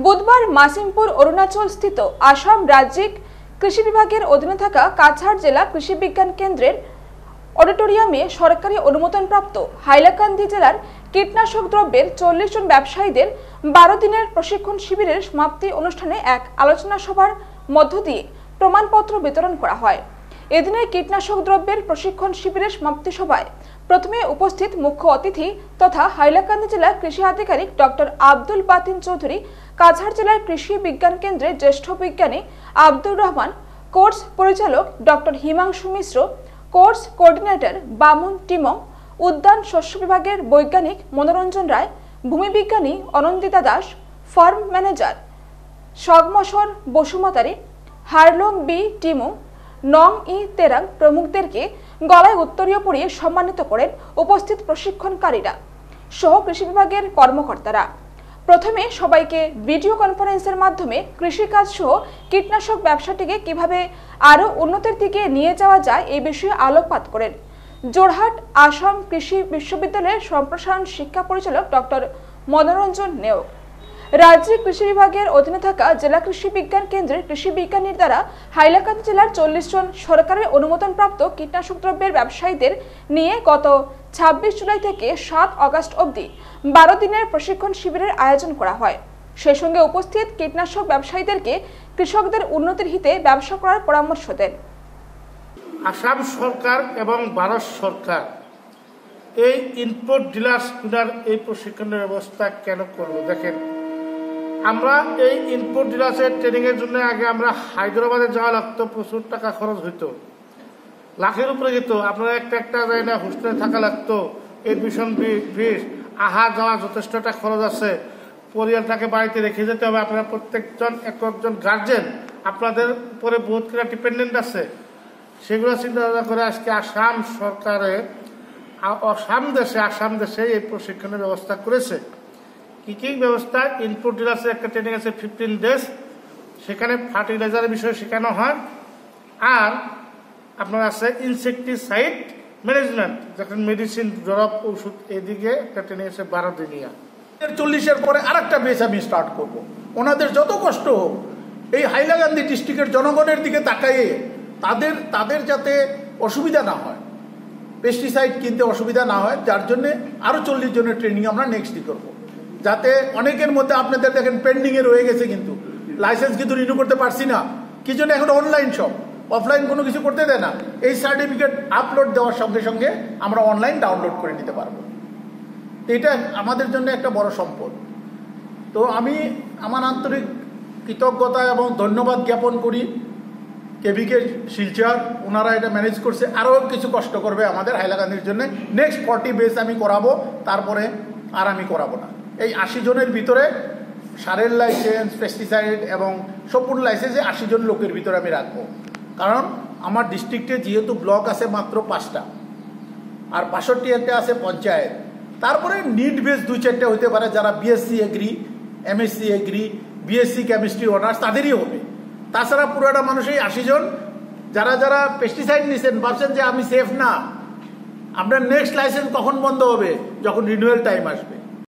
বুধবার মাসিমপুর অরুণাচল স্থিত আসাম রাজ্যিক কৃষি বিভাগের অধীনে থাকা কাছাড় জেলা কৃষি বিজ্ঞান কেন্দ্রের অডিটোরিয়ামে সরকারি অনুমোদনপ্রাপ্ত হাইলাকান্দি জেলার কীটনাশক দ্রব্যের 40 জন ব্যবসায়ীদের 12 দিনের প্রশিক্ষণ শিবিরের সমাপ্তি অনুষ্ঠানে এক আলোচনা সভার মধ্য দিয়ে প্রমাণপত্র বিতরণ করা হয়। এদিনের কীটনাশক দ্রব্যের প্রশিক্ষণ শিবিরের সমাপ্তি সভায় প্রথমে উপস্থিত মুখ্য অতিথি তথা হাইলাকান্দি জেলার কৃষি আধিকারিক ডক্টর আব্দুল বাতিন চৌধুরী, কাছাড় জেলার কৃষি বিজ্ঞান কেন্দ্রের জ্যেষ্ঠ বিজ্ঞানী আব্দুর রহমান, কোর্স পরিচালক ডক্টর হিমাংশু মিশ্র, কোর্স কোঅর্ডিনেটর বামুন টিমং, উদ্যান শস্য বিভাগের বৈজ্ঞানিক মনোরঞ্জন রায়, ভূমি বিজ্ঞানী Anandita Das, farm manager Sagomsor Basumatary, Harlong B Timu, Nong E তেরাং প্রমুখদেরকে গলায় উত্তরীয় পরিয়ে সম্মানিত করেন উপস্থিত প্রশিক্ষণকারীরা সহ কৃষি বিভাগের কর্মকর্তারা। প্রথমে সবাইকে ভিডিও কনফারেন্সের মাধ্যমে কৃষিকাজ সহ কীটনাশক ব্যবসাটিকে কিভাবে আরও উন্নতির দিকে নিয়ে যাওয়া যায় এই বিষয়ে আলোকপাত করেন জোরহাট আসাম কৃষি বিশ্ববিদ্যালয়ের সম্প্রসারণ শিক্ষা পরিচালক ডক্টর মনোরঞ্জন নেওগ। রাজ্যিক কৃষি বিভাগের অধীনে থাকা জেলা কৃষি বিজ্ঞান কেন্দ্রের কৃষি বিজ্ঞানীর দ্বারা হাইলাকান্দি জেলার 40 জন সরকারের অনুমোদনপ্রাপ্ত কীটনাশক দ্রব্যের ব্যবসায়ীদের নিয়ে গত 26 জুলাই থেকে 7 আগস্ট অবধি 12 দিনের প্রশিক্ষণ শিবিরের আয়োজন করা হয়। সেই সঙ্গে উপস্থিত কীটনাশক ব্যবসায়ীদেরকে কৃষকদের উন্নতির হিতে ব্যবসা করার পরামর্শ দেন। আসাম সরকার এবং ভারত সরকার এই ইনপুট ডিলার্সগুলোর এই প্রশিক্ষণের ব্যবস্থা কেন করলো? দেখেন, আমরা এই ইনপুট ডিলার্সের ট্রেনিংয়ের জন্য আগে আমরা হায়দ্রাবাদে যাওয়া লাগতো, প্রচুর টাকা খরচ হইতো, লাখের উপরে যেত। আপনারা একটা যায় না, হোস্টেলে থাকা লাগতো, এডমিশন ফিস, আহা যাওয়া যথেষ্ট একটা খরচ আছে, পরিবারটাকে বাড়িতে রেখে যেতে হবে। আপনারা প্রত্যেকজন একজন গার্জেন, আপনাদের উপরে বহুত কিনা ডিপেন্ডেন্ট আছে। সেগুলো চিন্তা ভাবনা করে আজকে আসাম সরকারের আসাম দেশে এই প্রশিক্ষণের ব্যবস্থা করেছে। কি কি ব্যবস্থা? ইনপুট ডিলার্সের একটা ট্রেনিং আছে 15 ডেজ, সেখানে ফার্টিলাইজারের বিষয়ে শেখানো হয়। আর আপনার আছে ইনসেকটিসাইড ম্যানেজমেন্ট, যেখানে মেডিসিন, ড্রপ, ওষুধ, এদিকে একটা ট্রেনিং আছে 12 দিনিয়া। 40-এর পরে আরেকটা বেস আমি স্টার্ট করব। ওনাদের যত কষ্ট হোক, এই হাইলাকান্দি ডিস্ট্রিক্টের জনগণের দিকে তাকাইয়ে তাদের যাতে অসুবিধা না হয়, পেস্টিসাইড কিনতে অসুবিধা না হয়, যার জন্য আরও 40 জনের ট্রেনিং আমরা নেক্সটই করবো। যাতে অনেকের মধ্যে আপনাদের দেখেন পেন্ডিংয়ে রয়ে গেছে, কিন্তু লাইসেন্স কিন্তু রিনিউ করতে পারছি না। কি জন্য? এখন অনলাইন সব, অফলাইন কোনো কিছু করতে দেয় না। এই সার্টিফিকেট আপলোড দেওয়ার সঙ্গে সঙ্গে আমরা অনলাইন ডাউনলোড করে নিতে পারবো। এটা আমাদের জন্য একটা বড় সম্পদ। তো আমি আমার আন্তরিক কৃতজ্ঞতা এবং ধন্যবাদ জ্ঞাপন করি কেভিকে শিলচর, ওনারা এটা ম্যানেজ করছে। আরও কিছু কষ্ট করবে আমাদের হাইলাকান্দির জন্য। নেক্সট 40 বেস আমি করাবো, তারপরে আর আমি করাবো না। এই 80 জনের ভিতরে সারের লাইসেন্স, পেস্টিসাইড এবং সম্পূর্ণ লাইসেন্সে 80 জন লোকের ভিতরে আমি রাখবো। কারণ আমার ডিস্ট্রিক্টে যেহেতু ব্লক আছে মাত্র 5টা, আর 65টা আছে পঞ্চায়েত। তারপরে নিড বেস 2-4টা হতে পারে, যারা BSc agri, MSc agri, BSc chemistry honours, তাদেরই হবে। তাছাড়া পুরোটা মানুষই 80 জন যারা পেস্টিসাইড নিছেন, ভাবছেন যে আমি সেফ না, আপনার নেক্সট লাইসেন্স কখন বন্ধ হবে? যখন রিনিউয়াল টাইম আসবে।